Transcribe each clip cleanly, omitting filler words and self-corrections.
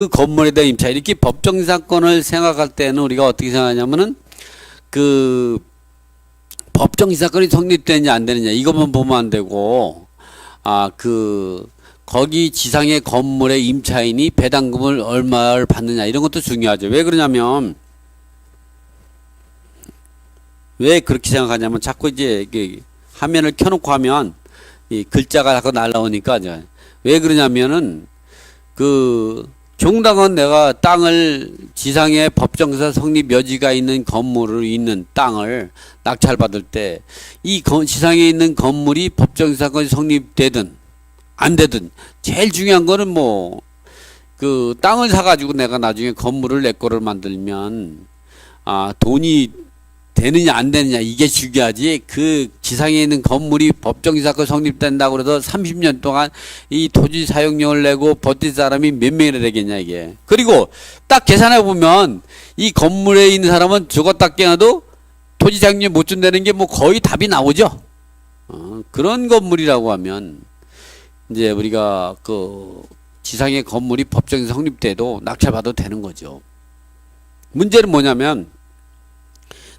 그 건물에 대한 임차 이렇게 법정 사건을 생각할 때는 우리가 어떻게 생각하냐면은 그 법정 사건이 성립되느냐 안 되느냐 이것만 보면 안 되고 거기 지상의 건물의 임차인이 배당금을 얼마를 받느냐 이런 것도 중요하죠. 왜 그러냐면 왜 그렇게 생각하냐면 자꾸 이제 화면을 켜놓고 하면 이 글자가 자꾸 날라오니까 왜 그러냐면은 종당은 내가 땅을 지상에 법정사 성립 여지가 있는 건물을 있는 땅을 낙찰받을 때 이 지상에 있는 건물이 법정사건이 성립되든 안 되든 제일 중요한 거는 땅을 사가지고 내가 나중에 건물을 내 거를 만들면 돈이 되느냐 안 되느냐 이게 중요하지. 그 지상에 있는 건물이 법정사건 성립된다고 그래서 30년 동안 이 토지 사용료를 내고 버틸 사람이 몇 명이나 되겠냐 이게. 그리고 딱 계산해 보면 이 건물에 있는 사람은 죽었다 깨어나도 토지 사용료 못 준다는 게 거의 답이 나오죠. 그런 건물이라고 하면 이제 우리가 지상의 건물이 법정에 성립돼도 낙찰받아도 되는 거죠. 문제는 뭐냐면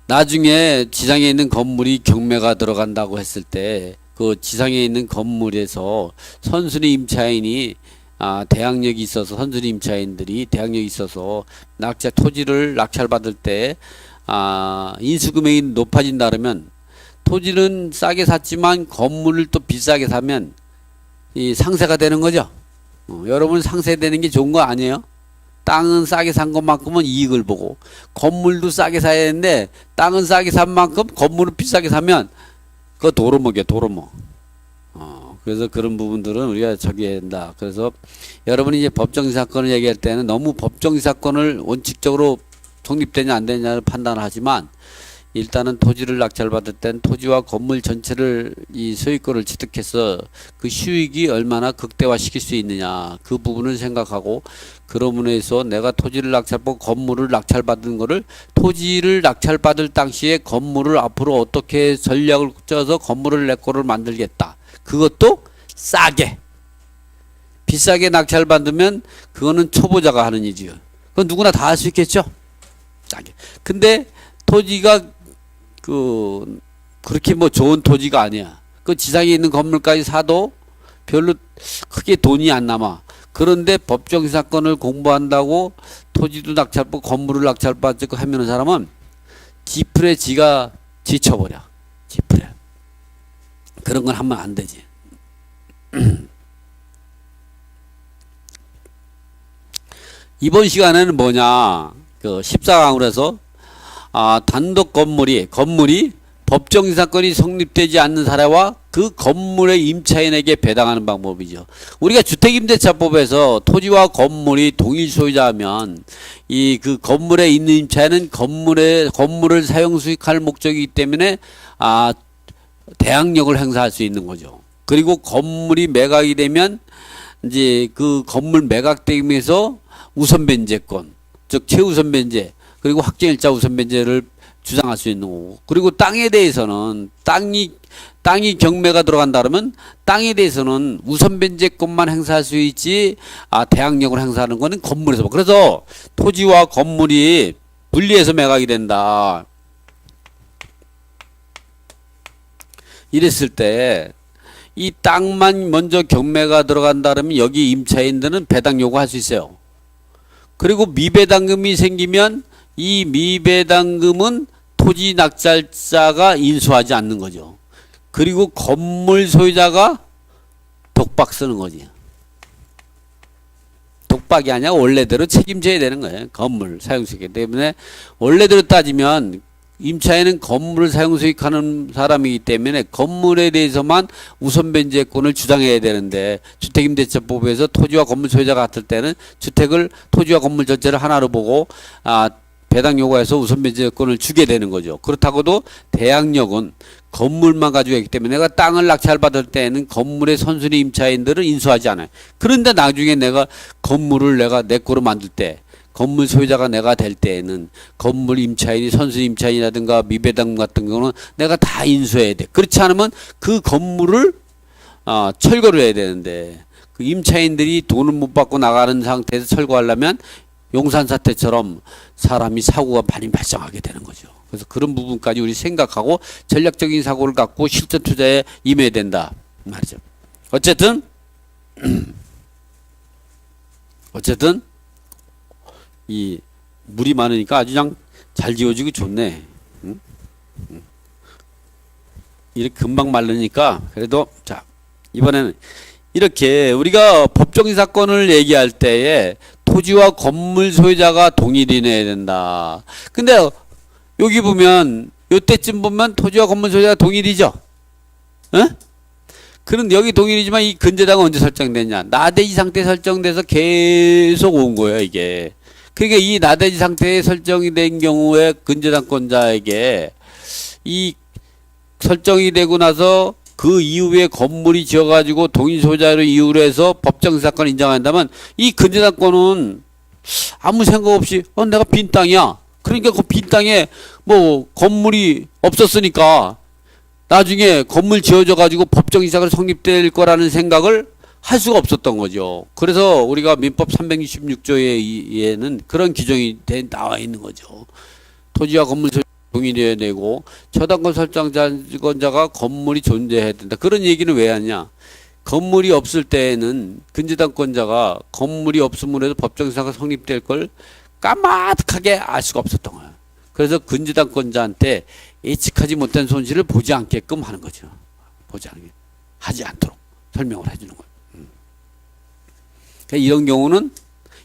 나중에 지상에 있는 건물이 경매가 들어간다고 했을 때 그 지상에 있는 건물에서 선순위 임차인이 대항력이 있어서 선순위 임차인들이 대항력이 있어서 토지를 낙찰받을 때 인수금액이 높아진다 그러면 토지는 싸게 샀지만 건물을 또 비싸게 사면 이 상세가 되는 거죠. 여러분 상세되는 게 좋은 거 아니에요? 땅은 싸게 산 것만큼은 이익을 보고 건물도 싸게 사야 되는데 땅은 싸게 산 만큼 건물을 비싸게 사면 그거 도루묵이야 도루묵. 그래서 그런 부분들은 우리가 저기해야 된다. 그래서 여러분이 이제 법정 사건을 얘기할 때는 너무 법정 사건을 원칙적으로 성립되냐 안 되냐를 판단을 하지만 일단은 토지를 낙찰받을 땐 토지와 건물 전체를 이 소유권을 취득해서 그 수익이 얼마나 극대화시킬 수 있느냐 그 부분을 생각하고 그런 면에서 내가 토지를 낙찰받고 건물을 낙찰받은 거를 토지를 낙찰받을 당시에 건물을 앞으로 어떻게 전략을 짜서 건물을 내 거를 만들겠다. 그것도 싸게 비싸게 낙찰받으면 그거는 초보자가 하는 일이죠. 그건 누구나 다 할 수 있겠죠. 싸게. 근데 토지가 그렇게 좋은 토지가 아니야. 그 지상에 있는 건물까지 사도 별로 크게 돈이 안 남아. 그런데 법정 사건을 공부한다고 토지도 낙찰받고 건물을 낙찰받고 하면 사람은 지풀에 지가 지쳐버려. 지풀에. 그런 건 하면 안 되지. 이번 시간에는 뭐냐. 14강으로 해서 단독 건물이 법정 사건이 성립되지 않는 사례와 그 건물의 임차인에게 배당하는 방법이죠. 우리가 주택임대차법에서 토지와 건물이 동일 소유자면 그 건물에 있는 임차인은 건물을 사용 수익할 목적이기 때문에 대항력을 행사할 수 있는 거죠. 그리고 건물이 매각이 되면 이제 그 건물 매각되면서 우선 변제권, 즉 최우선 변제 그리고 확정일자 우선 변제를 주장할 수 있는 거고 그리고 땅에 대해서는 땅이 경매가 들어간다 그러면 땅에 대해서는 우선 변제권만 행사할 수 있지 대항력을 행사하는 거는 건물에서 그래서 토지와 건물이 분리해서 매각이 된다. 이랬을 때 이 땅만 먼저 경매가 들어간다 그러면 여기 임차인들은 배당 요구할 수 있어요. 그리고 미배당금이 생기면 이 미배당금은 토지 낙찰자가 인수하지 않는 거죠. 그리고 건물 소유자가 독박 쓰는 거지. 독박이 아니라 원래대로 책임져야 되는 거예요. 건물 사용수익이기 때문에 원래대로 따지면 임차인은 건물을 사용수익하는 사람이기 때문에 건물에 대해서만 우선 변제권을 주장해야 되는데 주택임대차법에서 토지와 건물 소유자가 같을 때는 주택을 토지와 건물 전체를 하나로 보고 배당 요구해서 우선 변제권을 주게 되는 거죠. 그렇다고도 대항력은 건물만 가지고 있기 때문에 내가 땅을 낙찰받을 때는 건물의 선순위 임차인들은 인수하지 않아요. 그런데 나중에 내가 건물을 내가 내 거로 만들 때 건물 소유자가 내가 될 때에는 건물 임차인이 선순위 임차인이라든가 미배당 같은 경우는 내가 다 인수해야 돼. 그렇지 않으면 그 건물을 철거를 해야 되는데 그 임차인들이 돈을 못 받고 나가는 상태에서 철거하려면 용산 사태처럼 사람이 사고가 많이 발생하게 되는 거죠. 그래서 그런 부분까지 우리 생각하고 전략적인 사고를 갖고 실전 투자에 임해야 된다 말이죠. 어쨌든 이 물이 많으니까 아주 그냥 잘 지워지고 좋네. 응? 이렇게 금방 마르니까 그래도 자 이번에는 이렇게 우리가 법정인 사건을 얘기할 때에 토지와 건물 소유자가 동일이 내야 된다. 근데 여기 보면 요때쯤 보면 토지와 건물 소유자가 동일이죠. 응? 그런데 여기 동일이지만 이 근저당은 언제 설정됐냐? 나대지 상태 설정돼서 계속 온 거예요, 이게. 그러니까 이 나대지 상태에 설정이 된 경우에 근저당권자에게 이 설정이 되고 나서 그 이후에 건물이 지어가지고 동일 소유자로 이유로 해서 법정 사건을 인정한다면 이 근저당권은 아무 생각 없이 내가 빈 땅이야. 그러니까 그 빈 땅에 뭐 건물이 없었으니까 나중에 건물 지어져 가지고 법정 이사가 성립될 거라는 생각을 할 수가 없었던 거죠. 그래서 우리가 민법 366조에는 그런 규정이 나와 있는 거죠. 토지와 건물 동일해야 되고 저당권 설정자가 건물이 존재해야 된다. 그런 얘기는 왜 하냐? 건물이 없을 때에는 근저당권자가 건물이 없음으로 해서 법정이사가 성립될 걸 까마득하게 알 수가 없었던 거예요. 그래서 근저당권자한테 예측하지 못한 손실을 보지 않게끔 하는 거죠. 보지 않게 하지 않도록 설명을 해주는 거예요. 그러니까 이런 경우는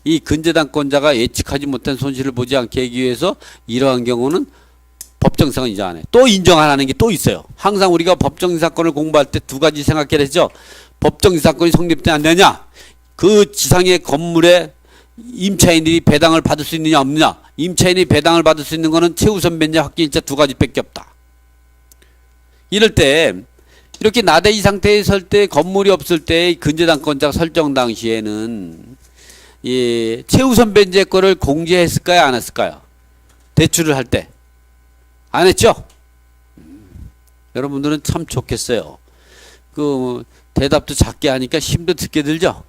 이 근저당권자가 예측하지 못한 손실을 보지 않게 하기 위해서 이러한 경우는 법정사건 인정 안 해. 또 인정 안 하는 게 또 있어요. 항상 우리가 법정사건을 공부할 때 두 가지 생각해야 되죠. 법정사건이 성립되지 않느냐, 그 지상의 건물에 임차인들이 배당을 받을 수 있느냐 없느냐. 임차인이 배당을 받을 수 있는 거는 최우선 변제 확정일자 두 가지밖에 없다. 이럴 때 이렇게 나대지 상태에 설 때 건물이 없을 때 근저당권자가 설정 당시에는 최우선 변제권을 공제했을까요 안 했을까요? 대출을 할 때 안 했죠? 여러분들은 참 좋겠어요. 그 대답도 작게 하니까 힘도 듣게 들죠?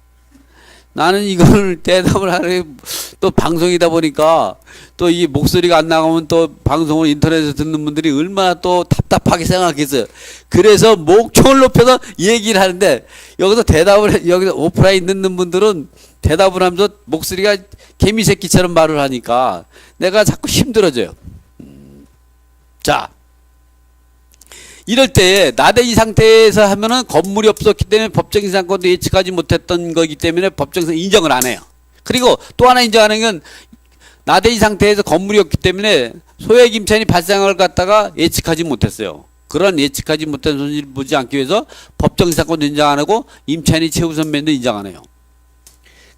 나는 이걸 대답을 하는 또 방송이다 보니까 또 이 목소리가 안 나가면 또 방송을 인터넷에서 듣는 분들이 얼마나 또 답답하게 생각했어요. 그래서 목청을 높여서 얘기를 하는데 여기서 여기서 오프라인 듣는 분들은 대답을 하면서 목소리가 개미새끼처럼 말을 하니까 내가 자꾸 힘들어져요. 자, 이럴 때 나대지 상태에서 하면은 건물이 없었기 때문에 법정인 상권도 예측하지 못했던 거기 때문에 법정상 인정을 안 해요. 그리고 또 하나 인정하는 건 나대지 상태에서 건물이 없기 때문에 소액 임차인이 발생을 갖다가 예측하지 못했어요. 그런 예측하지 못한 손실을 보지 않기 위해서 법정인 상권도 인정 안 하고 임차인이 최우선 면도 인정 안 해요.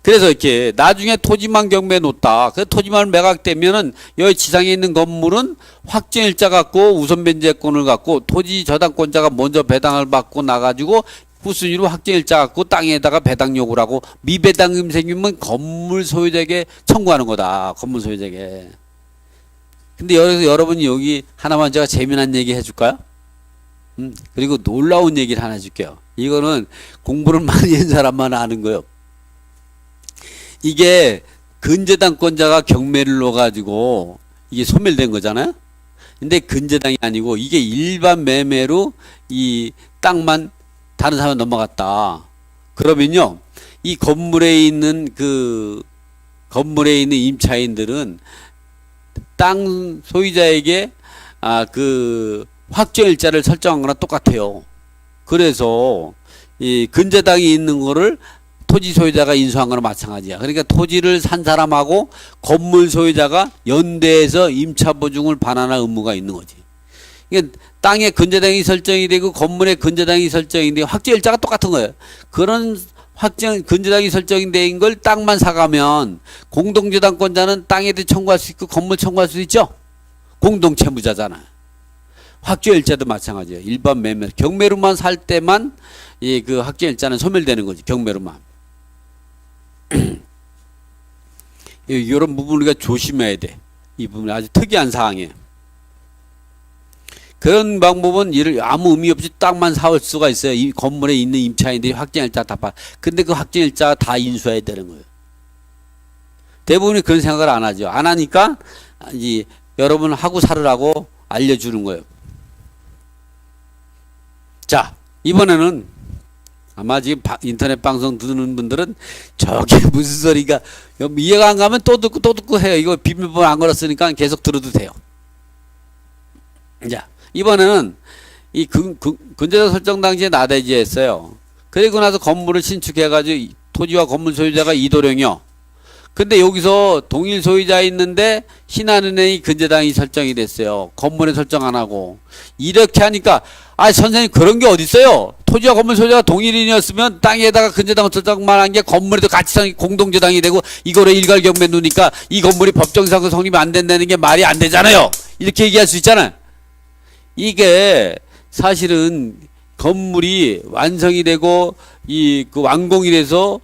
그래서 이렇게 나중에 토지만 경매에 놓다. 그 토지만 매각되면은 여기 지상에 있는 건물은 확정일자 갖고 우선 변제권을 갖고 토지 저당권자가 먼저 배당을 받고 나가지고 후순위로 확정일자 갖고 땅에다가 배당 요구를 하고 미배당금 생기면 건물 소유자에게 청구하는 거다. 건물 소유자에게. 근데 여러분이 여기 하나만 제가 재미난 얘기 해줄까요? 그리고 놀라운 얘기를 하나 해줄게요. 이거는 공부를 많이 한 사람만 아는 거예요. 이게 근저당권자가 경매를 넣어가지고 이게 소멸된 거잖아요. 근데 근저당이 아니고 이게 일반 매매로 이 땅만 다른 사람 넘어갔다. 그러면요, 이 건물에 있는 임차인들은 땅 소유자에게 그 확정일자를 설정한 거랑 똑같아요. 그래서 이 근저당이 있는 거를 토지 소유자가 인수한 거나 마찬가지야. 그러니까 토지를 산 사람하고 건물 소유자가 연대해서 임차 보증을 반환할 의무가 있는 거지. 그러니까 땅에 근저당이 설정이 되고 건물에 근저당이 설정이 되고 확정일자가 똑같은 거예요. 그런 근저당이 설정이 된 걸 땅만 사가면 공동저당권자는 땅에 대해 청구할 수 있고 건물 청구할 수 있죠. 공동채무자잖아. 확정일자도 마찬가지예요. 일반 매매 경매로만 살 때만 그 확정일자는 소멸되는 거지. 경매로만. 이런 부분 우리가 조심해야 돼. 이 부분이 아주 특이한 사항이에요. 그런 방법은 이를 아무 의미 없이 땅만 사올 수가 있어요. 이 건물에 있는 임차인들이 확정일자 다 봐. 근데 그 확정일자 다 인수해야 되는 거예요. 대부분이 그런 생각을 안 하죠. 안 하니까 이 여러분 하고 살으라고 알려주는 거예요. 자, 이번에는 아마 지금 인터넷 방송 듣는 분들은 저게 무슨 소리가 이해가 안 가면 또 듣고 해요. 이거 비밀번호 안 걸었으니까 계속 들어도 돼요. 자, 이번에는 이 근저당 설정 당시에 나대지했어요. 그리고 나서 건물을 신축해가지고 토지와 건물 소유자가 이도령이요. 근데 여기서 동일 소유자 있는데 신한은행이 근저당이 설정이 됐어요. 건물에 설정 안 하고. 이렇게 하니까 아 선생님 그런 게 어딨어요. 토지와 건물 소유자가 동일인이었으면 땅에다가 근저당 설정만 한 게 건물에도 같이 공동저당이 되고 이거를 일괄경매 누니까 이 건물이 법정상 성립이 안 된다는 게 말이 안 되잖아요. 이렇게 얘기할 수 있잖아요. 이게 사실은 건물이 완성이 되고 그 완공이 돼서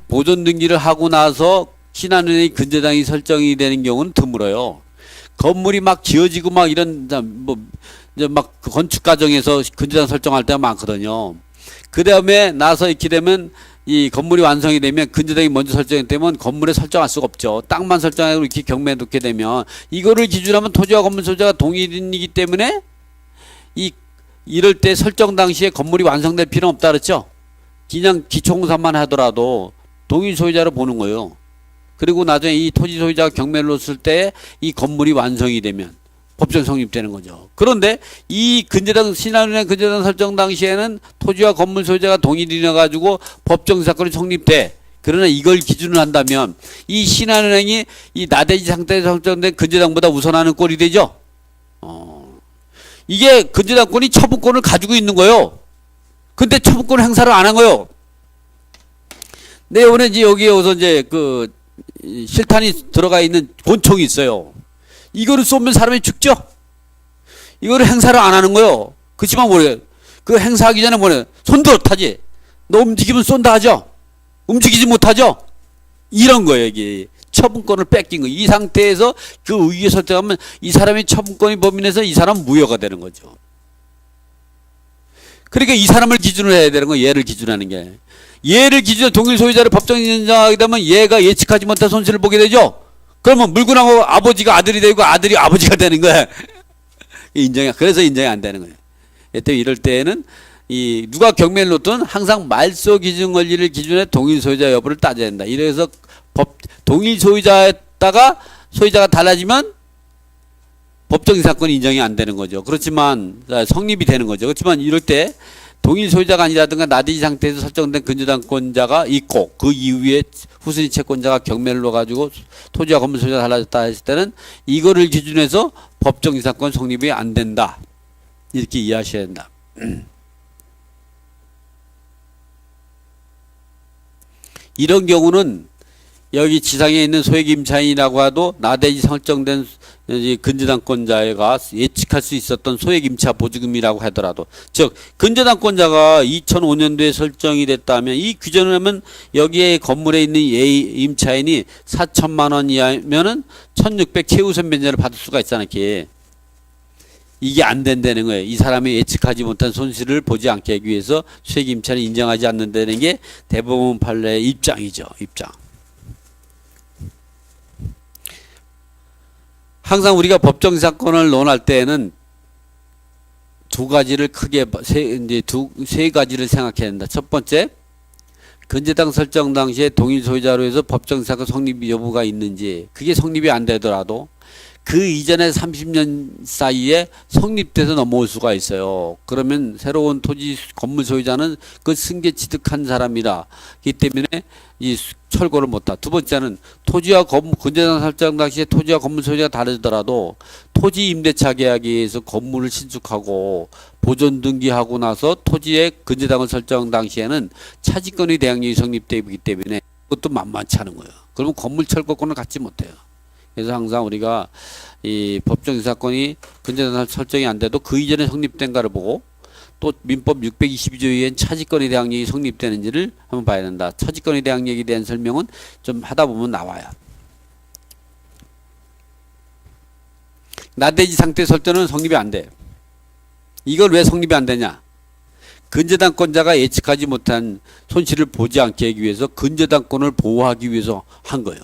보존 등기를 하고 나서 신한은행이 근저당이 설정이 되는 경우는 드물어요. 건물이 막 지어지고 막 이런 이제 막 건축 과정에서 근저당 설정할 때가 많거든요. 그 다음에 나서 이렇게 되면 이 건물이 완성이 되면 근저당이 먼저 설정이 되면 건물에 설정할 수가 없죠. 땅만 설정하고 이렇게 경매에 놓게 되면 이거를 기준으로 하면 토지와 건물 소유자가 동일인이기 때문에 이럴 때 설정 당시에 건물이 완성될 필요는 없다 그랬죠. 그냥 기초공사만 하더라도 동일 소유자로 보는 거예요. 그리고 나중에 이 토지 소유자가 경매를 놓았을 때 이 건물이 완성이 되면 법정 성립되는 거죠. 그런데 이 근저당 신한은행 근저당 설정 당시에는 토지와 건물 소유자가 동일이라 가지고 법정 사건이 성립돼. 그러나 이걸 기준으로 한다면 이 신한은행이 이 나대지 상태에서 설정된 근저당보다 우선하는 꼴이 되죠. 이게 근저당권이 처분권을 가지고 있는 거예요. 근데 처분권 행사를 안 한 거예요. 네, 오늘 이제 여기에 우선 이제 그 실탄이 들어가 있는 권총이 있어요. 이거를 쏘면 사람이 죽죠? 이거를 행사를 안 하는 거예요. 그렇지만 뭐래? 그 행사하기 전에 뭐래? 손들어 타지. 너 움직이면 쏜다 하죠? 움직이지 못하죠? 이런 거예요, 이게. 처분권을 뺏긴 거. 이 상태에서 그 의의에 설정하면 이 사람이 처분권이 범인에서 이 사람은 무효가 되는 거죠. 그러니까 이 사람을 기준으로 해야 되는 거예요. 얘를 기준하는 게. 얘를 기준으로 동일 소유자를 법정 인정하게 되면 얘가 예측하지 못한 손실을 보게 되죠. 그러면 물건하고 아버지가 아들이 되고 아들이 아버지가 되는 거야. 그래서 인정이 안 되는 거예요. 이럴 때에는 누가 경매를 놓든 항상 말소 기준 권리를 기준에 동일 소유자 여부를 따져야 된다. 이래서 동일 소유자에다가 소유자가 달라지면 법정 사건이 인정이 안 되는 거죠. 그렇지만 성립이 되는 거죠. 그렇지만 이럴 때 동일 소유자가 아니라든가 나대지 상태에서 설정된 근저당권자가 있고 그 이후에 후순위 채권자가 경매를 넣어가지고 토지와 건물 소유자가 달라졌다 했을 때는 이거를 기준해서 법정 사건 성립이 안 된다. 이렇게 이해하셔야 된다. 이런 경우는 여기 지상에 있는 소액 임차인이라고 해도 나대지 설정된 근저당권자가 예측할 수 있었던 소액 임차 보증금이라고 하더라도, 즉 근저당권자가 2005년도에 설정이 됐다면 이 규정을 하면 여기에 건물에 있는 임차인이 4천만 원 이하면은 1600 최우선 면제를 받을 수가 있잖아요. 이게 안 된다는 거예요. 이 사람이 예측하지 못한 손실을 보지 않게 하기 위해서 소액 임차를 인정하지 않는다는 게 대법원 판례의 입장이죠. 입장. 항상 우리가 법정 사건을 논할 때에는 두 가지를 크게 세 가지를 생각해야 된다. 첫 번째, 근저당 설정 당시에 동일 소유자로 해서 법정 사건 성립 여부가 있는지, 그게 성립이 안 되더라도 그 이전에 30년 사이에 성립돼서 넘어올 수가 있어요. 그러면 새로운 토지 건물 소유자는 그 승계 취득한 사람이라 기 때문에 이 철거를 못하. 두 번째는 토지와 근저당 설정 당시에 토지와 건물 소유자가 다르더라도 토지 임대차 계약에 의해서 건물을 신축하고 보존 등기하고 나서 토지의 근저당을 설정 당시에는 차지권의 대항력이 성립되기 때문에 그것도 만만치 않은 거예요. 그러면 건물 철거권을 갖지 못해요. 그래서 항상 우리가 이 법정 사건이 근저당 설정이 안 돼도 그 이전에 성립된가를 보고 또 민법 622조에는 차지권에 대한 얘기 성립되는지를 한번 봐야 된다. 차지권에 대한 얘기에 대한 설명은 좀 하다 보면 나와요. 나대지 상태 설정은 성립이 안 돼. 이걸 왜 성립이 안 되냐? 근저당권자가 예측하지 못한 손실을 보지 않게 하기 위해서 근저당권을 보호하기 위해서 한 거예요.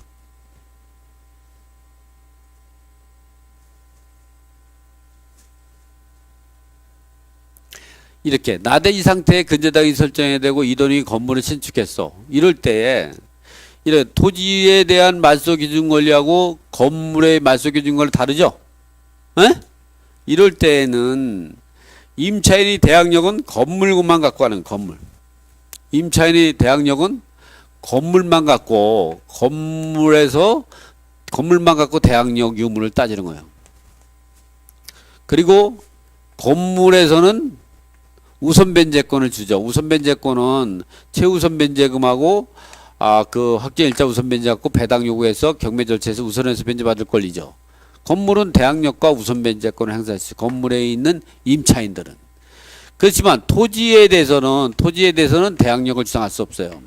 이렇게 나대지 상태의 근저당이 설정해야 되고 이 돈이 건물을 신축했어. 이럴 때에 이런 토지에 대한 말소 기준 권리하고 건물의 말소 기준 권리 다르죠? 에? 이럴 때에는 임차인이 대항력은 건물만 갖고 가는 건물. 임차인이 대항력은 건물만 갖고 건물만 갖고 대항력 유무를 따지는 거예요. 그리고 건물에서는 우선 변제권을 주죠. 우선 변제권은 최우선 변제금하고 그 확정일자 우선 변제 갖고 배당 요구해서 경매 절차에서 우선해서 변제받을 권리죠. 건물은 대항력과 우선 변제권을 행사할 수 있어요. 건물에 있는 임차인들은. 그렇지만 토지에 대해서는 대항력을 주장할 수 없어요.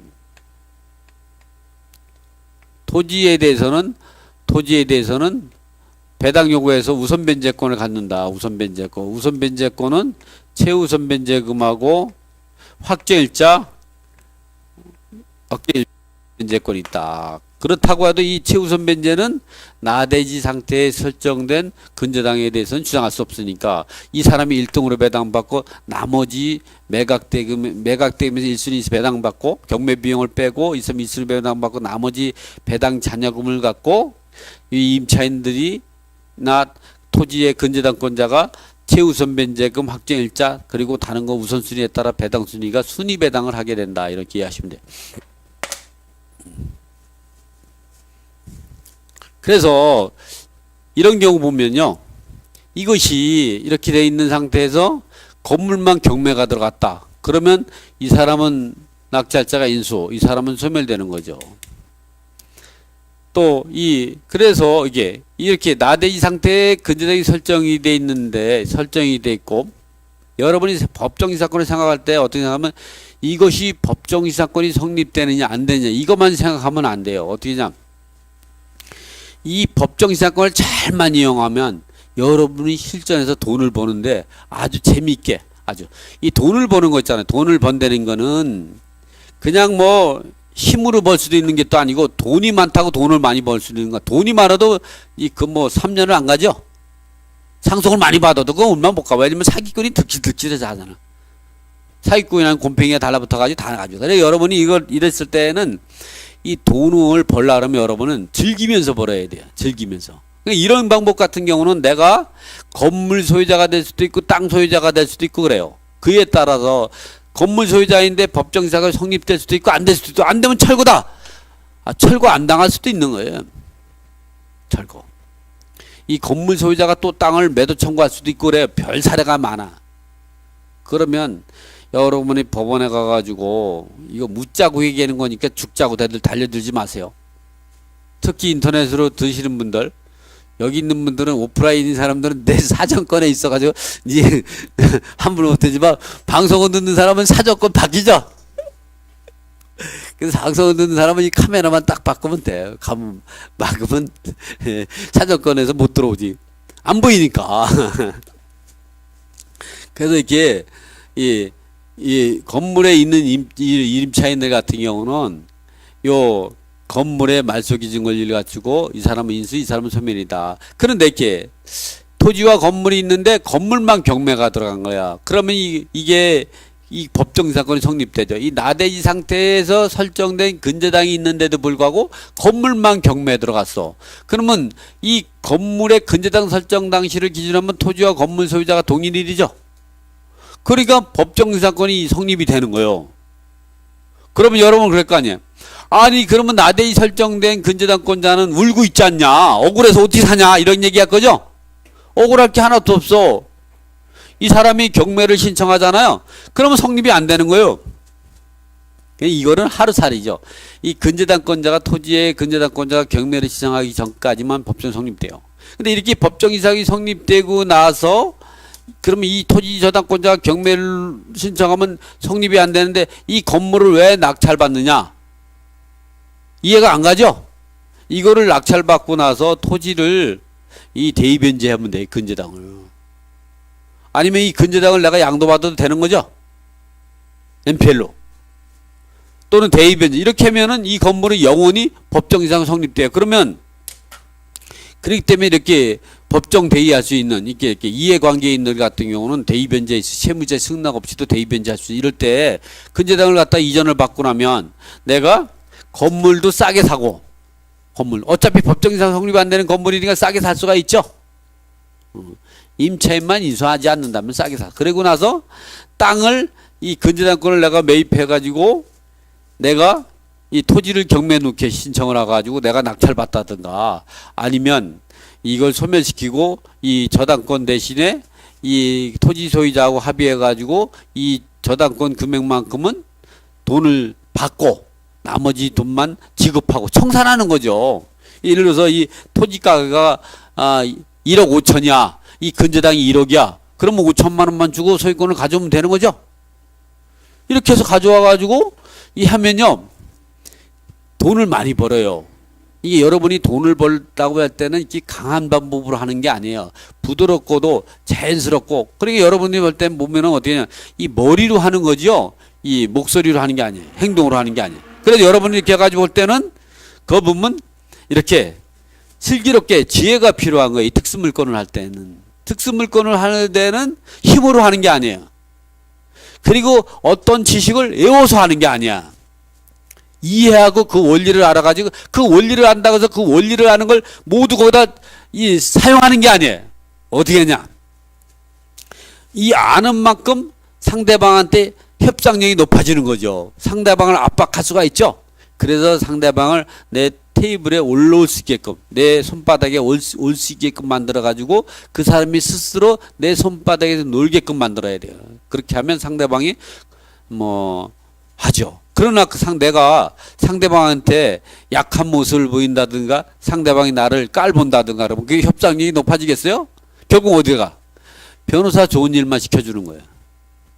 토지에 대해서는 배당 요구해서 우선 변제권을 갖는다. 우선 변제권은 최우선 변제금하고 확정일자 변제권이 있다. 그렇다고 해도 이 최우선 변제는 나대지 상태에 설정된 근저당에 대해서는 주장할 수 없으니까 이 사람이 1등으로 배당받고 나머지 매각대금에서 1순위 배당받고 경매 비용을 빼고 이 사람이 2순위 배당받고 나머지 배당 잔여금을 갖고 이 임차인들이 나 토지의 근저당권자가 최우선 변제금 확정일자 그리고 다른 거 우선순위에 따라 배당 순위가 순위 배당을 하게 된다. 이렇게 이해하시면 돼요. 그래서 이런 경우 보면요. 이것이 이렇게 돼 있는 상태에서 건물만 경매가 들어갔다. 그러면 이 사람은 낙찰자가 인수, 이 사람은 소멸되는 거죠. 또 그래서 이게 이렇게 나대지 상태에 근저당이 설정이 돼 있고 여러분이 법정이사건을 생각할 때 어떻게 생각하면 이것이 법정이사건이 성립되느냐 안 되느냐 이것만 생각하면 안 돼요. 어떻게 냐 이 법정이사건을 잘만 이용하면 여러분이 실전에서 돈을 버는데 아주 재미있게 이 돈을 버는 거 있잖아요. 돈을 번다는 거는 그냥 뭐 힘으로 벌 수도 있는 게 또 아니고 돈이 많다고 돈을 많이 벌 수 있는 거. 돈이 많아도 3년을 안 가죠. 상속을 많이 받아도 그거 얼마 못 가. 왜냐면 사기꾼이 득실득실해서 하잖아. 사기꾼이랑 곰팡이가 달라붙어가지고 다 나가죠. 그래 여러분이 이랬을 때는 이 돈을 벌려면 여러분은 즐기면서 벌어야 돼요. 즐기면서. 그러니까 이런 방법 같은 경우는 내가 건물 소유자가 될 수도 있고 땅 소유자가 될 수도 있고 그래요. 그에 따라서 건물 소유자인데 법정이사가 성립될 수도 있고 안 될 수도 있고 안 되면 철거다. 철거 안 당할 수도 있는 거예요. 철거. 이 건물 소유자가 또 땅을 매도 청구할 수도 있고 그래요. 별 사례가 많아. 그러면 여러분이 법원에 가가지고 이거 묻자고 얘기하는 거니까 죽자고 다들 달려들지 마세요. 특히 인터넷으로 드시는 분들 여기 있는 분들은 오프라인인 사람들은 내 사정권에 있어가지고 함부로 못하지만 방송을 듣는 사람은 사정권 바뀌죠. 그래서 방송을 듣는 사람은 이 카메라만 딱 바꾸면 돼요. 막으면 사정권에서 못 들어오지. 안 보이니까. 그래서 이렇게 이 건물에 있는 임차인들 같은 경우는 요 건물의 말소기준 권리를 갖추고 이 사람은 인수, 이 사람은 소멸이다. 그런데 이렇게 토지와 건물이 있는데 건물만 경매가 들어간 거야. 그러면 이게 이 법정사건이 성립되죠. 이 나대지 상태에서 설정된 근저당이 있는데도 불구하고 건물만 경매에 들어갔어. 그러면 이 건물의 근저당 설정 당시를 기준으로 하면 토지와 건물 소유자가 동일이죠. 그러니까 법정사건이 성립이 되는 거예요. 그러면 여러분 그럴 거 아니에요. 아니 그러면 나대지 설정된 근저당권자는 울고 있지 않냐. 억울해서 어떻게 사냐. 이런 얘기할 거죠. 억울할 게 하나도 없어. 이 사람이 경매를 신청하잖아요. 그러면 성립이 안 되는 거예요. 이거는 하루살이죠. 이 근저당권자가 토지의 근저당권자가 경매를 신청하기 전까지만 법정 성립돼요. 근데 이렇게 법정이사기 성립되고 나서 그러면 이 토지 저당권자가 경매를 신청하면 성립이 안 되는데 이 건물을 왜 낙찰받느냐? 이해가 안 가죠? 이거를 낙찰받고 나서 토지를 이 대의변제하면 돼. 근저당을. 아니면 이 근저당을 내가 양도받아도 되는 거죠? NPL로. 또는 대의변제. 이렇게 하면은 이 건물은 영원히 법정이상 성립돼요. 그러면, 그렇기 때문에 이렇게 법정 대의할 수 있는, 이렇게 이해관계에 있는 같은 경우는 대의변제, 채무자 승낙 없이도 대의변제 할 수 이럴 때 근저당을 갖다 이전을 받고 나면 내가 건물도 싸게 사고, 건물. 어차피 법정이상 성립 안 되는 건물이니까 싸게 살 수가 있죠? 임차인만 인수하지 않는다면 싸게 사. 그리고 나서 땅을, 이 근저당권을 내가 매입해가지고 내가 이 토지를 경매 놓게 신청을 해가지고 내가 낙찰받다든가 아니면 이걸 소멸시키고 이 저당권 대신에 이 토지 소유자하고 합의해가지고 이 저당권 금액만큼은 돈을 받고 나머지 돈만 지급하고 청산하는 거죠. 예를 들어서 이 토지가가 1억 5천이야. 이 근저당이 1억이야. 그러면 5천만 원만 주고 소유권을 가져오면 되는 거죠. 이렇게 해서 가져와가지고 이 하면요 돈을 많이 벌어요. 이게 여러분이 돈을 벌다고 할 때는 이렇게 강한 방법으로 하는 게 아니에요. 부드럽고도 자연스럽고. 그러니까 여러분이 볼 때 보면은 어떻게 이 머리로 하는 거죠. 이 목소리로 하는 게 아니에요. 행동으로 하는 게 아니에요. 그래서 여러분이 이렇게 해가지고 볼 때는 그 부분 이렇게 슬기롭게 지혜가 필요한 거예요. 이 특수물건을 할 때는. 특수물건을 할 때는 힘으로 하는 게 아니에요. 그리고 어떤 지식을 외워서 하는 게 아니야. 이해하고 그 원리를 알아가지고 그 원리를 안다고 해서 그 원리를 아는 걸 모두 거기다 사용하는 게 아니에요. 어떻게 하냐. 이 아는 만큼 상대방한테 협상력이 높아지는 거죠. 상대방을 압박할 수가 있죠. 그래서 상대방을 내 테이블에 올라올 수 있게끔 내 손바닥에 올 수 있게끔 만들어 가지고 그 사람이 스스로 내 손바닥에서 놀게끔 만들어야 돼요. 그렇게 하면 상대방이 뭐 하죠. 그러나 내가 상대방한테 약한 모습을 보인다든가 상대방이 나를 깔본다든가 그러면 그게 협상력이 높아지겠어요? 결국 어디가? 변호사 좋은 일만 시켜주는 거예요.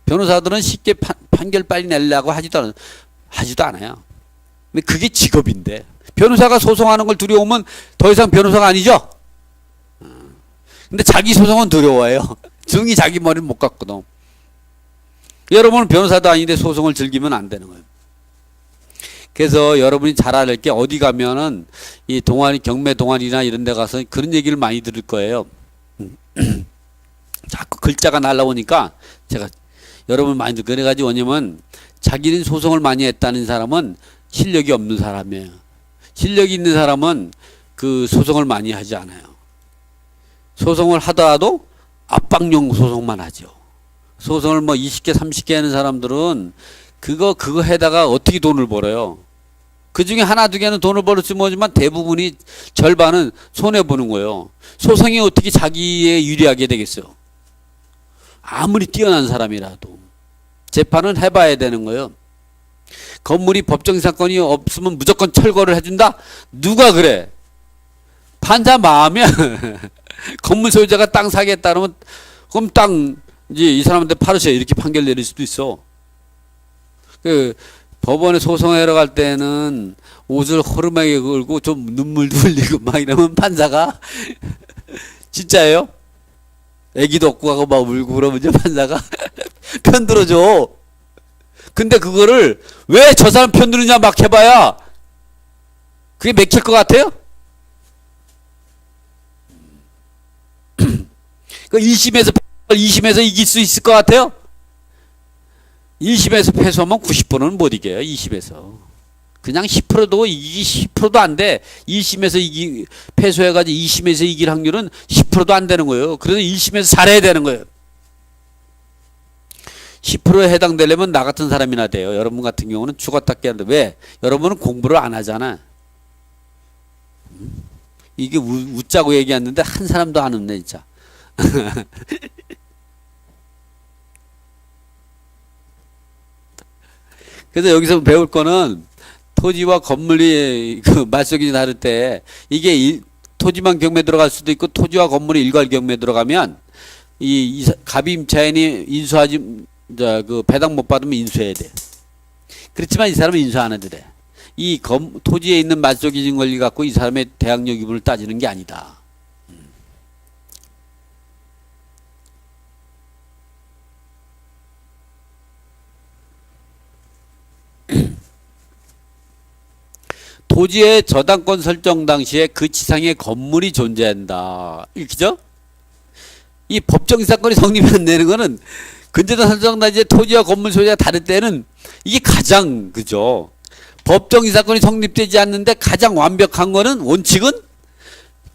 변호사들은 쉽게 판결 빨리 내려고 하지도 않아요. 근데 그게 직업인데 변호사가 소송하는 걸 두려우면 더 이상 변호사가 아니죠? 근데 자기 소송은 두려워해요. 증이 자기 머리를 못 갖거든. 여러분은 변호사도 아닌데 소송을 즐기면 안 되는 거예요. 그래서 여러분이 잘 알을 게 어디 가면은 이 동아리, 경매 동아리나 이런 데 가서 그런 얘기를 많이 들을 거예요. 자꾸 글자가 날라오니까 제가 여러분 많이 듣고 그래가지고 왜냐면 자기는 소송을 많이 했다는 사람은 실력이 없는 사람이에요. 실력이 있는 사람은 그 소송을 많이 하지 않아요. 소송을 하더라도 압박용 소송만 하죠. 소송을 뭐 20개, 30개 하는 사람들은 그거 해다가 어떻게 돈을 벌어요? 그 중에 하나, 두 개는 돈을 벌을지 모르지만 대부분이 절반은 손해보는 거예요. 소송이 어떻게 자기에 유리하게 되겠어요? 아무리 뛰어난 사람이라도. 재판은 해봐야 되는 거예요. 건물이 법정 사건이 없으면 무조건 철거를 해준다? 누가 그래? 판사 마음이야. 건물 소유자가 땅 사겠다 그러면 그럼 땅 이제 이 사람한테 팔으세요. 이렇게 판결 내릴 수도 있어. 그 법원에 소송하러 갈 때는 옷을 허름하게 걸고 좀 눈물도 흘리고 막 이러면 판사가 진짜예요? 애기도 없고 가고 막 울고 그러면 이제 판사가 편 들어줘. 근데 그거를 왜 저 사람 편 드느냐 막 해봐야 그게 맥힐 것 같아요? 그 2심에서 이길 수 있을 것 같아요? 1심에서 패소하면 90%는 못 이겨요. 2심에서. 그냥 10%도 이기기 10%도 안 돼. 1심에서 패소해가지고 2심에서 이길 확률은 10%도 안 되는 거예요. 그래서 1심에서 잘해야 되는 거예요. 10%에 해당되려면 나 같은 사람이나 돼요. 여러분 같은 경우는 죽었다 깨는데 왜? 여러분은 공부를 안 하잖아. 이게 웃자고 얘기했는데 한 사람도 안 웃네 진짜. 그래서 여기서 배울 거는 토지와 건물이 그 말속이 다를 때 이게 토지만 경매 들어갈 수도 있고 토지와 건물이 일괄 경매 들어가면 이 갑임차인이 인수하지 그 배당 못 받으면 인수해야 돼. 그렇지만 이 사람은 인수 안 해도 돼. 이 토지에 있는 말속이진 권리 갖고 이 사람의 대항력 유무를 따지는 게 아니다. 토지의 저당권 설정 당시에 그 지상에 건물이 존재한다. 이렇게죠? 이 법정지상권이 성립이 안 되는 거는 근저당 설정 당시에 토지와 건물 소유자가 다를 때는 이게 가장 그죠? 법정지상권이 성립되지 않는데 가장 완벽한 거는 원칙은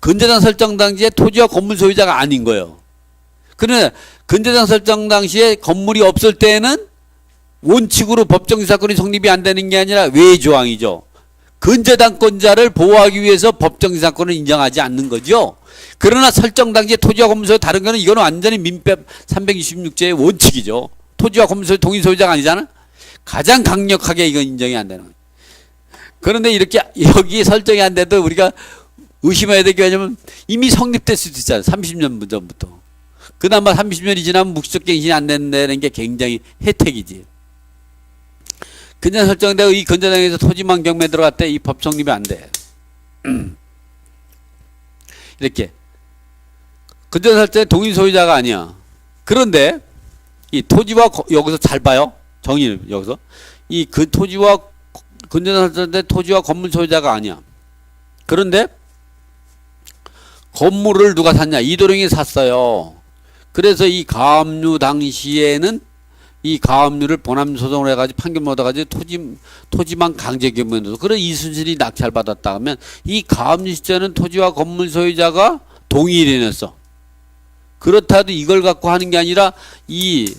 근저당 설정 당시에 토지와 건물 소유자가 아닌 거예요. 그러나 근저당 설정 당시에 건물이 없을 때는 원칙으로 법정지상권이 성립이 안 되는 게 아니라 외조항이죠. 근저당권자를 보호하기 위해서 법정지상권을 인정하지 않는 거죠. 그러나 설정 당시에 토지와 건물 소유 다른 거는 이거는 완전히 민법 326조의 원칙이죠. 토지와 건물 소유 동일 소유자가 아니잖아. 가장 강력하게 이건 인정이 안 되는 거예요. 그런데 이렇게 여기 설정이 안 돼도 우리가 의심해야 될 게 왜냐면 이미 성립될 수도 있잖아요. 30년 전부터. 그나마 30년이 지나면 묵시적 갱신이 안 된다는 게 굉장히 혜택이지. 근저당 설정되고 이 근저당에서 토지만 경매 들어갈 때 이 법 성립이 안 돼. 이렇게 근저당 설정의 동일 소유자가 아니야. 그런데 이 토지와 여기서 잘 봐요. 정의를 여기서 이 그 토지와 근저당 설정된 토지와 건물 소유자가 아니야. 그런데 건물을 누가 샀냐? 이도령이 샀어요. 그래서 이 가압류 당시에는 이 가압류를 본함 소송을 해가지고 판결 얻어가지고 토지만 강제 경매로 그런 이순신이 낙찰받았다 하면 이 가압류 시점에는 토지와 건물 소유자가 동일이었어. 그렇다도 이걸 갖고 하는 게 아니라 이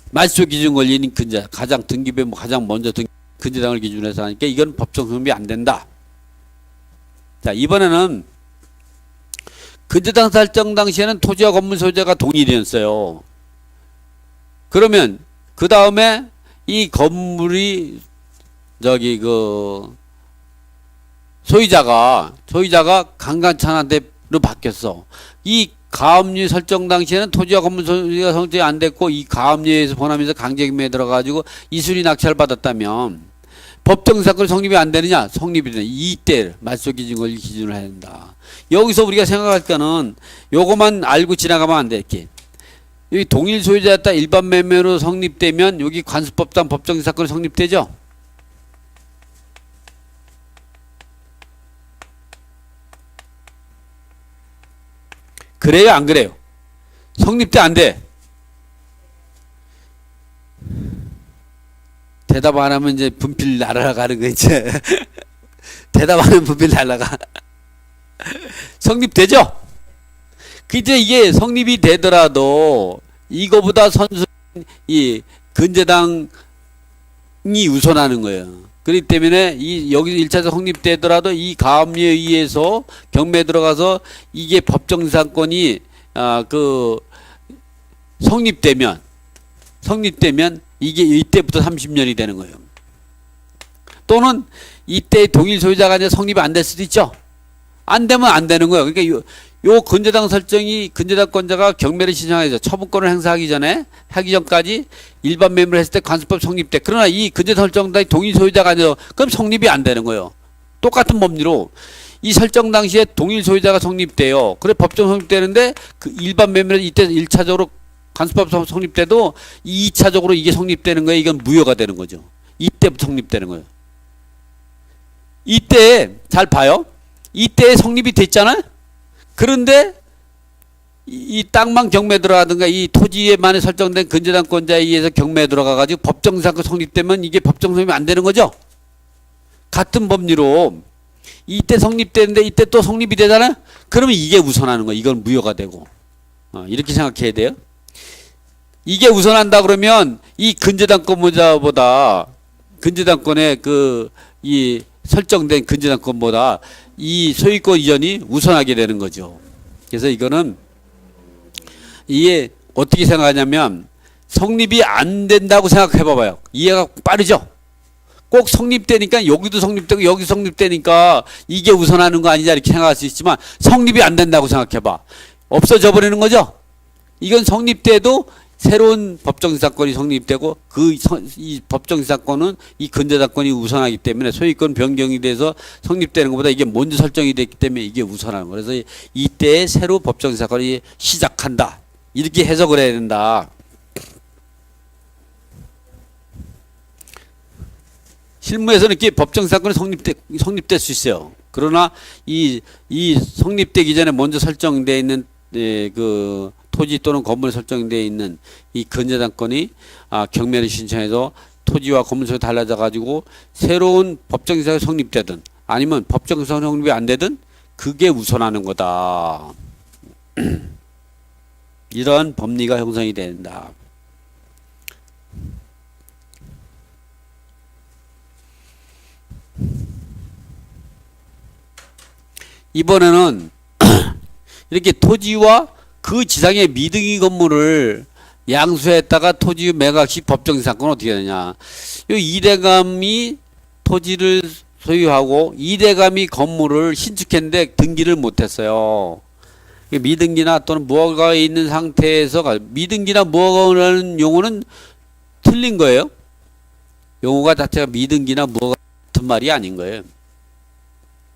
말소 기준 권리인 근저 가장 등기부에 가장 먼저 근저당을 기준으로 해서 하니까 이건 법정 성립이 안 된다. 자, 이번에는 근저당 설정 당시에는 토지와 건물 소유자가 동일이었어요. 그러면 그 다음에 이 건물이 저기 그 소유자가 강간찬한테로 바뀌었어. 이 가압류 설정 당시에는 토지와 건물 소유가 성립이 안 됐고 이 가압류에서 본함에서 강제경매에 들어가지고 이순이 낙찰 받았다면 법정사건 성립이 안 되느냐? 성립이 되냐? 이때 말소기준 권리 기준을 해야 된다. 여기서 우리가 생각할 거는 요거만 알고 지나가면 안 돼. 이렇게 여기 동일 소유자였다 일반 매매로 성립되면 여기 관습법상 법정사건이 성립되죠? 그래요? 안 그래요? 성립돼? 안 돼? 대답 안 하면 이제 분필 날아가는 거 이제 대답 안 하면 분필 날아가. 성립되죠? 이제 이게 성립이 되더라도 이거보다 선순위 이 근저당이 우선하는 거예요. 그렇기 때문에 이 여기 1차적 성립되더라도 이 가압류에 의해서 경매에 들어가서 이게 법정사건이 그 성립되면 이게 이때부터 30년이 되는 거예요. 또는 이때 동일 소유자가 이제 성립이 안 될 수도 있죠. 안 되면 안 되는 거예요. 그러니까 요 근저당 설정이 근저당권자가 경매를 신청해서 처분권을 행사하기 전까지 일반 매매를 했을 때 관습법 성립돼. 그러나 이 근저당 설정당이 동일 소유자가 아니라 그럼 성립이 안 되는 거예요. 똑같은 법리로 이 설정 당시에 동일 소유자가 성립돼요. 그래 법정 성립되는데 그 일반 매매를 이때 1차적으로 관습법 성립돼도 2차적으로 이게 성립되는 거예요. 이건 무효가 되는 거죠. 이때부터 성립되는 거예요. 이때 잘 봐요. 이때 성립이 됐잖아요. 그런데 이 땅만 경매 들어가든가 이 토지에만 설정된 근저당권자에 의해서 경매에 들어가가지고 법정사건 성립되면 이게 법정 성립이 안 되는 거죠. 같은 법리로 이때 성립되는데 이때 또 성립이 되잖아요. 그러면 이게 우선하는 거예요. 이건 무효가 되고 이렇게 생각해야 돼요. 이게 우선한다 그러면 이 근저당권자보다 근저당권의 이 설정된 근저당권보다 이 소유권 이전이 우선하게 되는 거죠. 그래서 이거는 이게 어떻게 생각하냐면 성립이 안 된다고 생각해 봐봐요. 이해가 빠르죠? 꼭 성립되니까 여기도 성립되고 여기도 성립되니까 이게 우선하는 거 아니냐 이렇게 생각할 수 있지만 성립이 안 된다고 생각해 봐. 없어져 버리는 거죠? 이건 성립돼도 새로운 법정지상권이 성립되고 이 법정지상권은 이 근저당권이 우선하기 때문에 소유권 변경이 돼서 성립되는 것보다 이게 먼저 설정이 됐기 때문에 이게 우선하는 거예요. 그래서 이때 새로 법정지상권이 시작한다. 이렇게 해석을 해야 된다. 실무에서는 이렇게 법정 사건이 성립될 수 있어요. 그러나 이 성립되기 전에 먼저 설정되어 있는 그 토지 또는 건물에 설정되어 있는 이 근저당권이 경매를 신청해서 토지와 건물 소유가 달라져 가지고 새로운 법정 기사가 성립되든 아니면 법정 기사 성립이 안 되든 그게 우선하는 거다. 이러한 법리가 형성이 된다. 이번에는 이렇게 토지와 그 지상의 미등기 건물을 양수했다가 토지 매각시 법정 사건은 어떻게 되냐. 이 이대감이 토지를 소유하고 이대감이 건물을 신축했는데 등기를 못했어요. 미등기나 또는 무허가에 있는 상태에서 미등기나 무허가라는 용어는 틀린 거예요. 용어가 자체가 미등기나 무허가 같은 말이 아닌 거예요.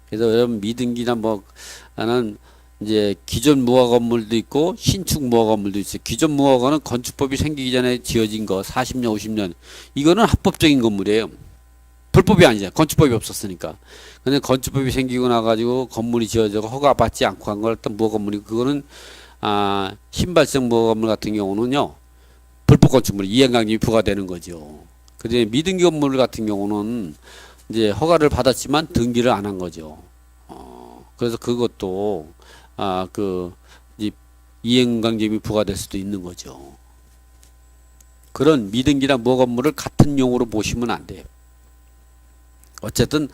그래서 여러분 미등기나 뭐는 이제 기존 무허가 건물도 있고 신축 무허가 건물도 있어요. 기존 무허가는 건축법이 생기기 전에 지어진 거 40년 50년 이거는 합법적인 건물이에요. 불법이 아니잖아요. 건축법이 없었으니까. 근데 건축법이 생기고 나가지고 건물이 지어져서 허가받지 않고 한 걸 어떤 무허가 건물이고 그거는 신발성 무허가 건물 같은 경우는요 불법 건축물 이행강림이 부과되는 거죠. 그런데 미등기 건물 같은 경우는 이제 허가를 받았지만 등기를 안 한 거죠. 그래서 그것도 이행강제비 부과될 수도 있는 거죠. 그런 미등기나 무허가 건물을 같은 용어로 보시면 안 돼요. 어쨌든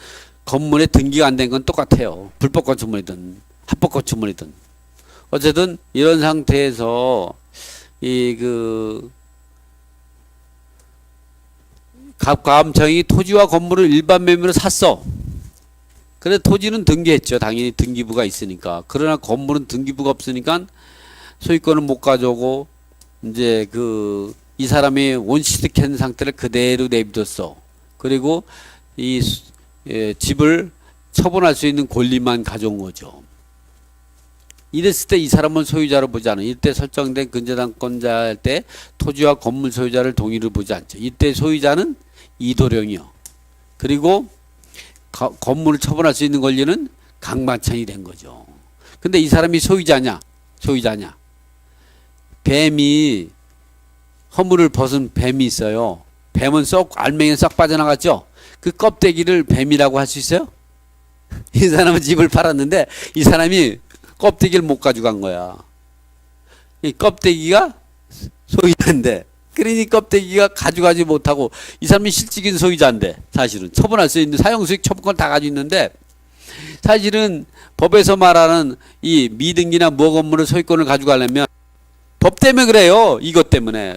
건물에 등기가 안 된 건 똑같아요. 불법 건축물이든 합법 건축물이든 어쨌든 이런 상태에서 갑과암청이 토지와 건물을 일반 매매로 샀어. 그래 토지는 등기했죠. 당연히 등기부가 있으니까. 그러나 건물은 등기부가 없으니까 소유권을 못 가져오고 이제 이 사람이 원시득한 상태를 그대로 내비뒀어. 그리고 집을 처분할 수 있는 권리만 가져온 거죠. 이랬을 때 이 사람은 소유자로 보지 않아요. 이때 설정된 근저당권자일 때 토지와 건물 소유자를 동의를 보지 않죠. 이때 소유자는 이도령이요. 그리고 건물을 처분할 수 있는 권리는 강반천이 된 거죠. 근데 이 사람이 소유자냐? 뱀이 허물을 벗은 뱀이 있어요. 뱀은 알맹이는 쏙 빠져나갔죠? 그 껍데기를 뱀이라고 할 수 있어요? 이 사람은 집을 팔았는데 이 사람이 껍데기를 못 가져간 거야. 이 껍데기가 소유자인데 그러니 껍데기가 가져가지 못하고 이 사람이 실질적인 소유자인데 사실은 처분할 수 있는 사용수익 처분권 다 가지고 있는데 사실은 법에서 말하는 이 미등기나 무허가 건물의 소유권을 가져가려면 법 때문에 그래요. 이것 때문에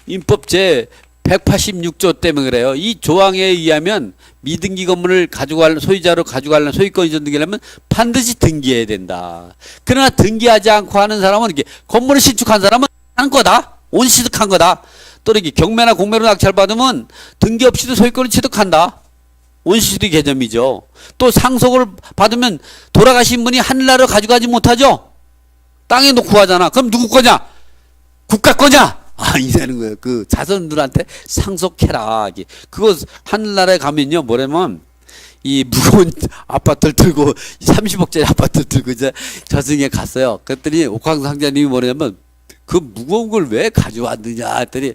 민법 제 186조 때문에 그래요. 이 조항에 의하면 미등기 건물을 소유자로 가져가려면 소유권 이전 등기하려면 반드시 등기해야 된다. 그러나 등기하지 않고 하는 사람은 이렇게 건물을 신축한 사람은 한 거다. 온취득한 거다. 또 이렇게 경매나 공매로 낙찰받으면 등기 없이도 소유권을 취득한다. 온취득 개념이죠. 또 상속을 받으면 돌아가신 분이 하늘나라로 가져가지 못하죠. 땅에 놓고 가잖아. 그럼 누구 거냐? 국가 거냐? 이러는 거예요. 그 자손들한테 상속해라. 그거 하늘나라에 가면요. 뭐냐면 이 무거운 아파트를 들고 30억짜리 아파트를 들고 이제 저승에 갔어요. 그랬더니 옥황상제님이 뭐냐면 그 무거운 걸 왜 가져왔느냐 했더니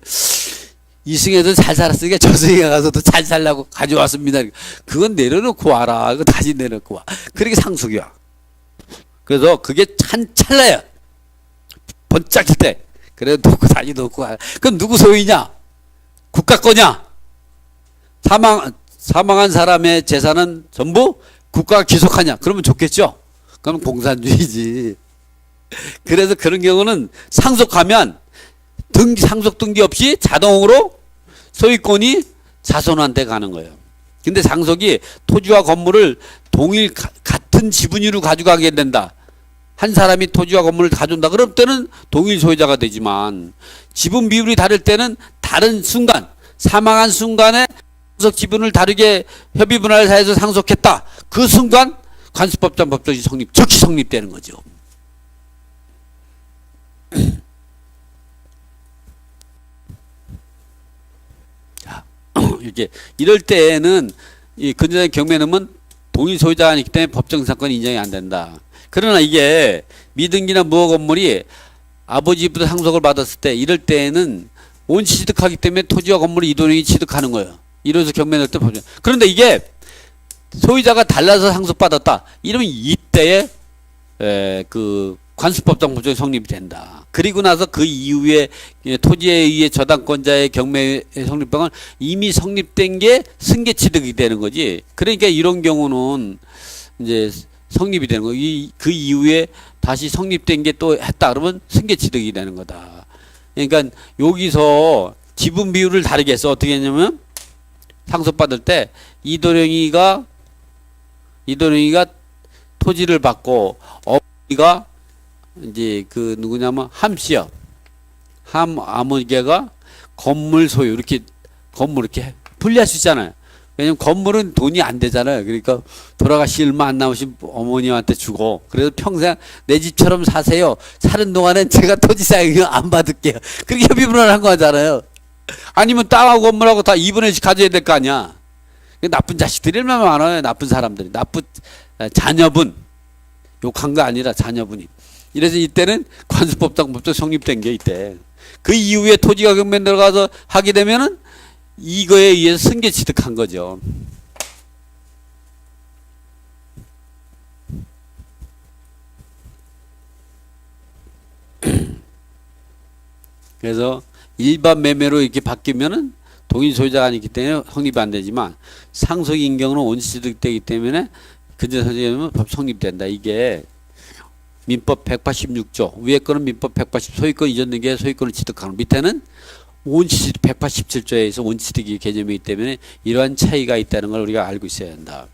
이승에도 잘 살았으니까 저승에 가서도 잘 살라고 가져왔습니다. 그건 내려놓고 와라. 그거 다시 내려놓고 와. 그렇게 상속이야. 그래서 그게 한 찰나야. 번짝일 때. 그래 놓고 다시 놓고 와. 그럼 누구 소유냐? 국가 거냐? 사망한 사람의 재산은 전부 국가가 귀속하냐? 그러면 좋겠죠? 그럼 공산주의지. 그래서 그런 경우는 상속하면 상속 등기 없이 자동으로 소유권이 자손한테 가는 거예요. 근데 상속이 토지와 건물을 같은 지분으로 가져가게 된다. 한 사람이 토지와 건물을 가져온다. 그럴 때는 동일 소유자가 되지만 지분 비율이 다를 때는 다른 순간 사망한 순간에 상속 지분을 다르게 협의 분할을 사해서 상속했다. 그 순간 관습법상 법정이 즉시 성립되는 거죠. 자, 이렇게 이럴 때에는 이 근저당 경매에 넣으면 동일 소유자가 아니기 때문에 법정 사건이 인정이 안 된다. 그러나 이게 미등기나 무허 건물이 아버지부터 상속을 받았을 때 이럴 때에는 원시 취득하기 때문에 토지와 건물을 이도령이 취득하는 거예요. 이래서 경매 넣을 때 법정. 그런데 이게 소유자가 달라서 상속받았다. 이러면 이때에 그 관수법상 법정이 성립이 된다. 그리고 나서 그 이후에 토지에 의해 저당권자의 경매 성립방은 이미 성립된 게 승계 취득이 되는 거지. 그러니까 이런 경우는 이제 성립이 되는 거. 그 이후에 다시 성립된 게 또 했다 그러면 승계 취득이 되는 거다. 그러니까 여기서 지분 비율을 다르게 해서 어떻게 했냐면 상속받을 때 이도령이가 토지를 받고 어머니가 이제 그 누구냐면 함씨요. 함 아무개가 건물 소유 이렇게 건물 이렇게 분리할 수 있잖아요. 왜냐면 건물은 돈이 안 되잖아요. 그러니까 돌아가시 얼마 안 남으신 어머님한테 주고 그래서 평생 내 집처럼 사세요. 사는 동안엔 제가 토지 사용 안 받을게요. 그렇게 협의문을 한 거잖아요. 아니면 땅하고 건물하고 다 2분의 1씩 가져야 될 거 아니야. 나쁜 자식들이 얼마나 많아요. 나쁜 사람들이. 나쁜 자녀분. 욕한 거 아니라 자녀분이. 이래서 이때는 관수법상 법정 성립된 게 이때. 그 이후에 토지가 경매 들어가서 하게 되면은 이거에 의해서 승계 취득한 거죠. 그래서 일반 매매로 이렇게 바뀌면은 동일 소유자가 아니기 때문에 성립이 안 되지만 상속인 경우는 원시 취득되기 때문에 근저당권자는 법 성립된다. 이게 민법 186조 위에 거는 민법 180 소유권 이전 등기에 소유권을 취득하는 밑에는 원시 187조에 의해서 원시 취득이 개념이기 때문에 이러한 차이가 있다는 걸 우리가 알고 있어야 한다.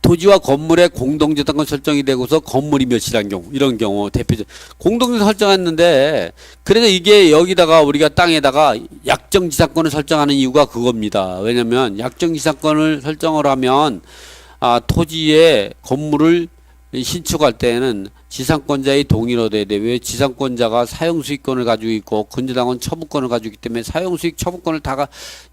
토지와 건물의 공동저당권 설정이 되고서 건물이 멸실한 경우 이런 경우 대표적 공동저당 설정했는데 그래서 이게 여기다가 우리가 땅에다가 약정지상권을 설정하는 이유가 그겁니다. 왜냐면 약정지상권을 설정을 하면 토지에 건물을 신축할 때에는 지상권자의 동의로 돼야 돼. 왜 지상권자가 사용수익권을 가지고 있고 근저당권 처분권을 가지고 있기 때문에 사용수익 처분권을 다가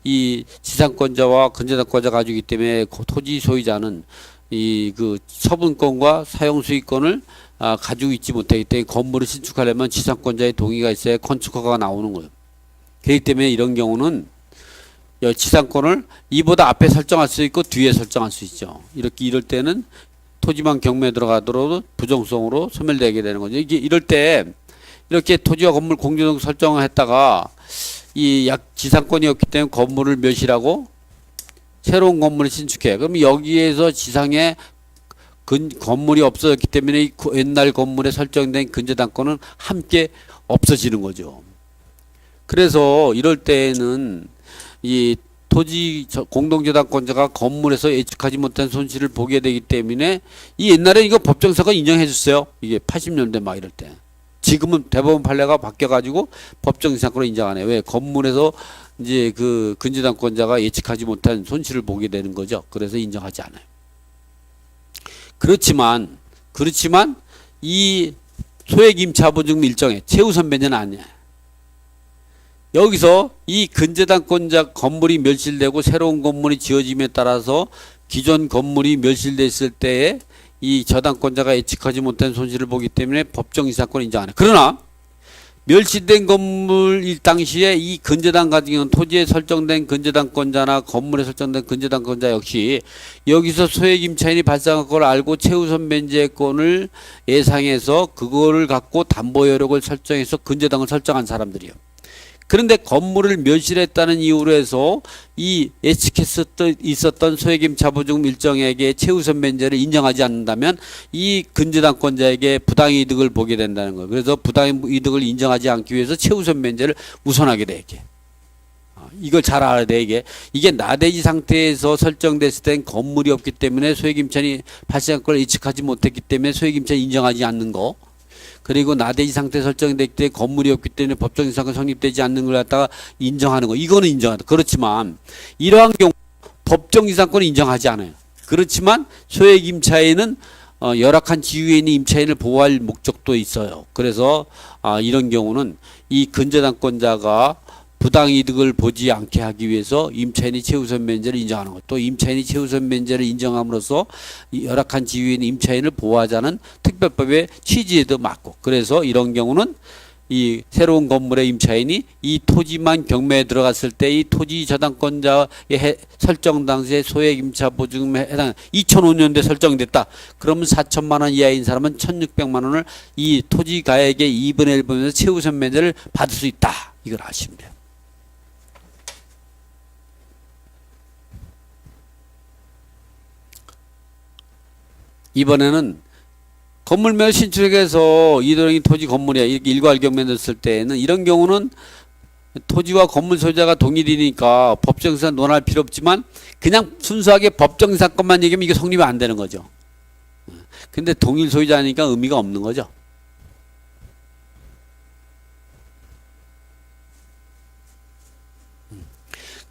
이 지상권자와 근저당권자 가지고 있기 때문에 토지 소유자는 이 그 처분권과 사용수익권을 가지고 있지 못하기 때문에 건물을 신축하려면 지상권자의 동의가 있어야 건축허가가 나오는 거예요. 그렇기 때문에 이런 경우는 지상권을 이보다 앞에 설정할 수 있고 뒤에 설정할 수 있죠. 이럴 때는 토지만 경매에 들어가더라도 부정성으로 소멸되게 되는 거죠. 이게 이럴 때 이렇게 토지와 건물 공유동 설정을 했다가 이 지상권이 없기 때문에 건물을 멸실하고 새로운 건물을 신축해. 그럼 여기에서 지상에 건물이 없어졌기 때문에 이 옛날 건물에 설정된 근저당권은 함께 없어지는 거죠. 그래서 이럴 때에는 이 토지 공동저당권자가 건물에서 예측하지 못한 손실을 보게 되기 때문에 이 옛날에 이거 법정사건 인정해 줬어요. 이게 80년대 막 이럴 때. 지금은 대법원 판례가 바뀌어가지고 법정사건으로 인정 안 해요. 왜? 건물에서 이제 그 근저당권자가 예측하지 못한 손실을 보게 되는 거죠. 그래서 인정하지 않아요. 그렇지만 이 소액임차보증 일정에 최우선 변제는 아니야. 여기서 이 근저당권자 건물이 멸실되고 새로운 건물이 지어짐에 따라서 기존 건물이 멸실됐을 때에 이 저당권자가 예측하지 못한 손실을 보기 때문에 법정이사건을 인정 안 해. 그러나 멸실된 건물 일 당시에 이 근저당 같은 경우는 토지에 설정된 근저당권자나 건물에 설정된 근저당권자 역시 여기서 소액임차인이 발생한 걸 알고 최우선 변제권을 예상해서 그거를 갖고 담보 여력을 설정해서 근저당을 설정한 사람들이요. 그런데 건물을 멸실했다는 이유로 해서 이 있었던 소액임차보증 일정에게 최우선 변제를 인정하지 않는다면 이 근저당권자에게 부당이득을 보게 된다는 거예요. 그래서 부당이득을 인정하지 않기 위해서 최우선 변제를 우선하게 돼. 이게. 이걸 잘 알아야 돼. 이게 나대지 상태에서 설정됐을 땐 건물이 없기 때문에 소액임차인이 발생한 걸 예측하지 못했기 때문에 소액임차인 인정하지 않는 거. 그리고 나대지 상태 설정됐기 때문에 건물이 없기 때문에 법정이사건 성립되지 않는 걸 갖다가 인정하는 거. 이거는 인정한다. 그렇지만 이러한 경우 법정이사건은 인정하지 않아요. 그렇지만 소액임차인은 열악한 지위에 있는 임차인을 보호할 목적도 있어요. 그래서 이런 경우는 이 근저당권자가 부당이득을 보지 않게 하기 위해서 임차인이 최우선 면제를 인정하는 것, 또 임차인이 최우선 면제를 인정함으로써 이 열악한 지위에 있는 임차인을 보호하자는 특별법의 취지에도 맞고, 그래서 이런 경우는 이 새로운 건물의 임차인이 이 토지만 경매에 들어갔을 때 이 토지 저당권자의 설정 당시에 소액 임차 보증금에 해당 2005년도에 설정됐다. 그러면 4천만 원 이하인 사람은 1,600만 원을 이 토지 가액의 2분의 1분에서 최우선 면제를 받을 수 있다. 이걸 아시면 돼요. 이번에는 건물매를 신축해서 이도령이 토지 건물이야 이렇게 일괄 경매 넣었을 때에는 이런 경우는 토지와 건물 소유자가 동일이니까 법정상 논할 필요 없지만 그냥 순수하게 법정사건만 얘기하면 이게 성립이 안 되는 거죠. 근데 동일 소유자니까 의미가 없는 거죠.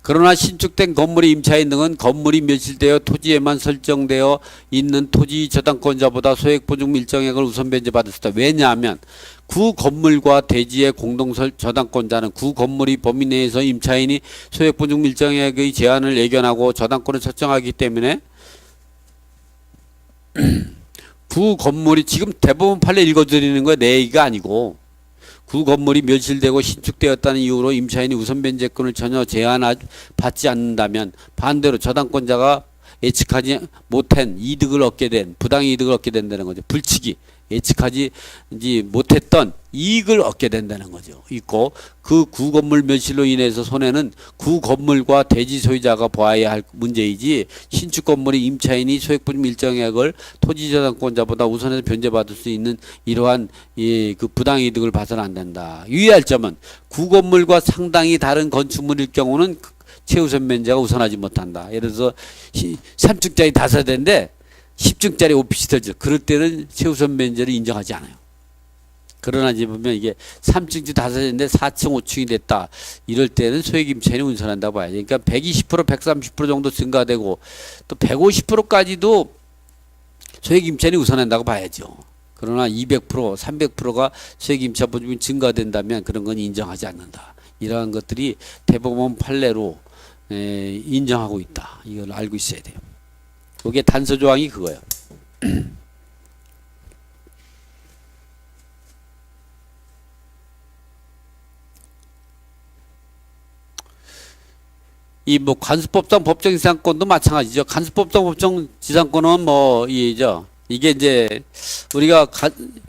그러나 신축된 건물의 임차인 등은 건물이 멸실되어 토지에만 설정되어 있는 토지 저당권자보다 소액보증금 일정액을 우선 변제받을 수 있다. 왜냐하면 구 건물과 대지의 공동 저당권자는 구 건물이 범위 내에서 임차인이 소액보증금 일정액의 제한을 예견하고 저당권을 설정하기 때문에 구 건물이 지금 대법원 판례 읽어드리는 거예요. 내 얘기가 아니고. 구 건물이 멸실되고 신축되었다는 이유로 임차인이 우선 변제권을 전혀 제한받지 않는다면 반대로 저당권자가 예측하지 못한 이득을 얻게 된 부당이득을 얻게 된다는 거죠. 불치기 예측하지 못했던 이익을 얻게 된다는 거죠. 있고 그 구 건물 멸실로 인해서 손해는 구 건물과 대지 소유자가 보아야 할 문제이지 신축 건물의 임차인이 소액보증 일정액을 토지 저당권자보다 우선해서 변제받을 수 있는 이러한 그 부당이득을 봐서는 안 된다. 유의할 점은 구 건물과 상당히 다른 건축물일 경우는 최우선 면제가 우선하지 못한다. 예를 들어서 3층짜리 5대인데 10층짜리 오피스텔 그럴 때는 최우선 면제를 인정하지 않아요. 그러나 이제 보면 이게 3층 5대인데 4층 5층이 됐다. 이럴 때는 소액 임차인이 우선한다고 봐야죠. 그러니까 120% 130% 정도 증가되고 또 150%까지도 소액 임차인이 우선한다고 봐야죠. 그러나 200% 300%가 소액 임차 보증금이 증가된다면 그런 건 인정하지 않는다. 이러한 것들이 대법원 판례로 인정하고 있다. 이걸 알고 있어야 돼요. 그게 단서 조항이 그거예요. 이 뭐 관습법상 법정지상권도 마찬가지죠. 관습법상 법정지상권은 이게 이제 우리가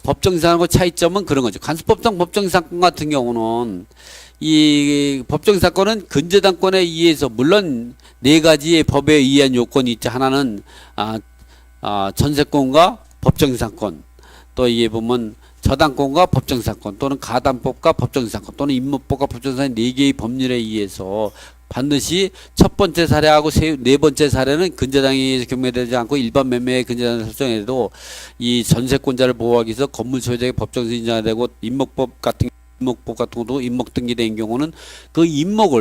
법정지상권과 차이점은 그런 거죠. 관습법상 법정지상권 같은 경우는 이 법정지상권은 근저당권에 의해서 물론 네 가지의 법에 의한 요건이 있죠. 하나는 전세권과 법정지상권, 또 이게 보면 저당권과 법정지상권 또는 가담법과 법정지상권 또는 임목법과 법정지상권 네 개의 법률에 의해서 반드시 첫 번째 사례하고 네 번째 사례는 근저당에 의해서 경매되지 않고 일반 매매의 근저당 설정에도 이 전세권자를 보호하기 위해서 건물 소유자의 법정에서 인정되고 임목법 같은 것도 임목 등기된 경우는 그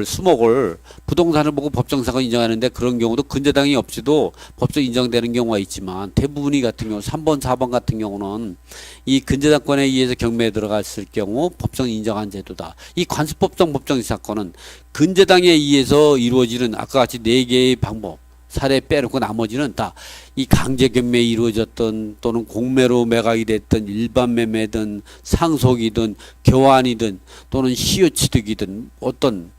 수목을 부동산을 보고 법정사건 인정하는데 그런 경우도 근저당이 없이도 법정 인정되는 경우가 있지만 대부분이 같은 경우 3번 4번 같은 경우는 이 근저당권에 의해서 경매에 들어갔을 경우 법정 인정한 제도다. 이 관습법정 법정사건은 근저당에 의해서 이루어지는 아까 같이 네 개의 방법 사례 빼놓고 나머지는 다 이 강제 경매에 이루어졌던 또는 공매로 매각이 됐던 일반 매매든 상속이든 교환이든 또는 시효취득이든 어떤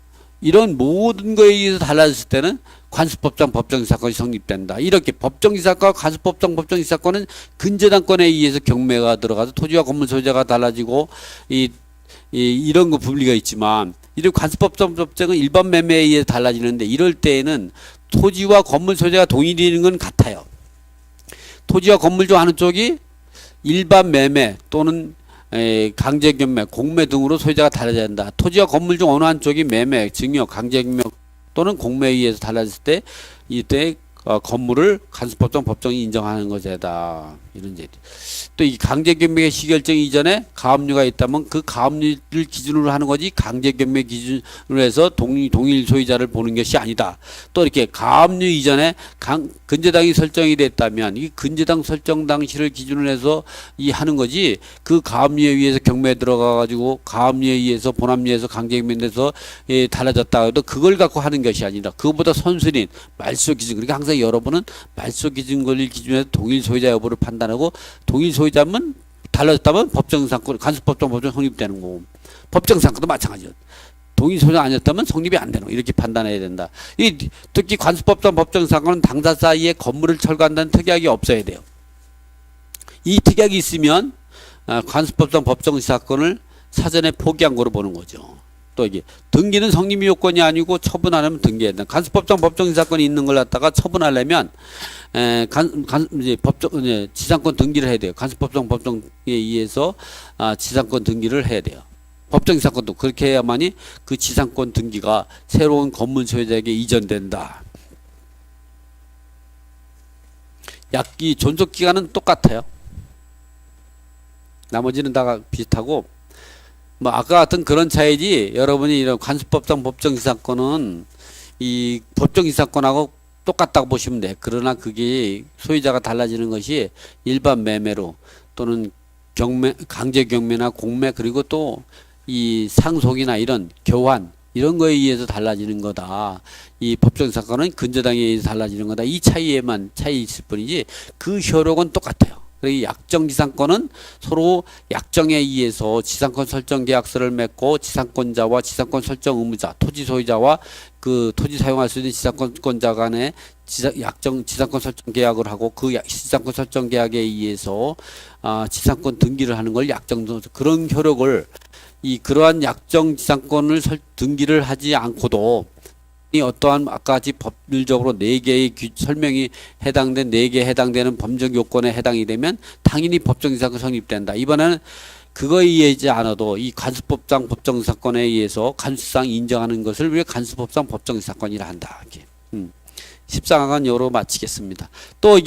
이런 모든 거에 의해서 달라졌을 때는 관습법상 법정지사건이 성립된다. 이렇게 법정지사건과 관습법상 법정지사건은 근저당권에 의해서 경매가 들어가서 토지와 건물 소유자가 달라지고 이런 거 분리가 있지만 이런 관습법상 법정은 일반 매매에 의해서 달라지는데 이럴 때에는 토지와 건물 소유자가 동일인 건 같아요. 토지와 건물 중 어느 쪽이 일반 매매 또는 강제 경매, 공매 등으로 소유자가 달라져야 한다. 토지와 건물 중 어느 한쪽이 매매, 증여, 강제 경매 또는 공매에 의해서 달라졌을 때 이때 건물을 관습법정 법정이 인정하는 것이다. 이런 제도. 또 이 강제 경매 시결정 이전에 가압류가 있다면 그 가압류를 기준으로 하는 거지 강제 경매 기준으로 해서 동일 소유자를 보는 것이 아니다. 또 이렇게 가압류 이전에 근저당이 설정이 됐다면 이 근저당 설정 당시를 기준으로 해서 이 하는 거지, 그 가압류에 의해서 경매에 들어가 가지고 가압류에 의해서 본압류에서 강제경매에서 달라졌다 해도 그걸 갖고 하는 것이 아니라 그것보다 선순위 말소 기준. 그러니까 항상 여러분은 말소 기준 권리 기준에서 동일 소유자 여부를 판단하고, 동일 소유자면 달라졌다면 법정상권 간수법정 법정 성립되는 거고, 법정상권도 마찬가지죠. 동일 소유자 아니었다면 성립이 안 되는 거, 이렇게 판단해야 된다. 이 특히 관수법상 법정사건은 당사 사이에 건물을 철거한다는 특약이 없어야 돼요. 이 특약이 있으면 관수법상 법정사건을 사전에 포기한 거로 보는 거죠. 또 이게 등기는 성립 요건이 아니고 처분 안 하면 등기해야 된다. 관수법상 법정사건이 있는 걸 갖다가 처분하려면 이제 지상권 등기를 해야 돼요. 관수법상 법정에 의해서 지상권 등기를 해야 돼요. 법정지상권도 그렇게 해야만이 그 지상권 등기가 새로운 건물 소유자에게 이전된다. 약기 존속 기간은 똑같아요. 나머지는 다 비슷하고, 뭐 아까 같은 그런 차이지, 여러분이 이런 관수법상 법정지상권은 이 법정지상권하고 똑같다고 보시면 돼. 그러나 그게 소유자가 달라지는 것이 일반 매매로 또는 경매, 강제 경매나 공매, 그리고 또 이 상속이나 이런 교환 이런 거에 의해서 달라지는 거다. 이 법정사건은 근저당에 의해서 달라지는 거다. 이 차이에만 차이 있을 뿐이지 그 효력은 똑같아요. 그리고 약정지상권은 서로 약정에 의해서 지상권 설정 계약서를 맺고 지상권자와 지상권 설정 의무자, 토지 소유자와 그 토지 사용할 수 있는 지상권자 간의 지상권 설정 계약을 하고, 그 지상권 설정 계약에 의해서 지상권 등기를 하는 걸 약정, 그런 효력을 그러한 약정 지상권을 등기를 하지 않고도 이 어떠한 아까 같이 법률적으로 4개의 설명이 해당된 4개에 해당되는 법적 요건에 해당이 되면 당연히 법정지상권 성립된다. 이번에는 그거에 의하지 않아도 이 간수법상 법정지상권에 의해서 간수상 인정하는 것을 우리가 간수법상 법정지상권이라 한다. 14강은 요로 마치겠습니다. 또 이게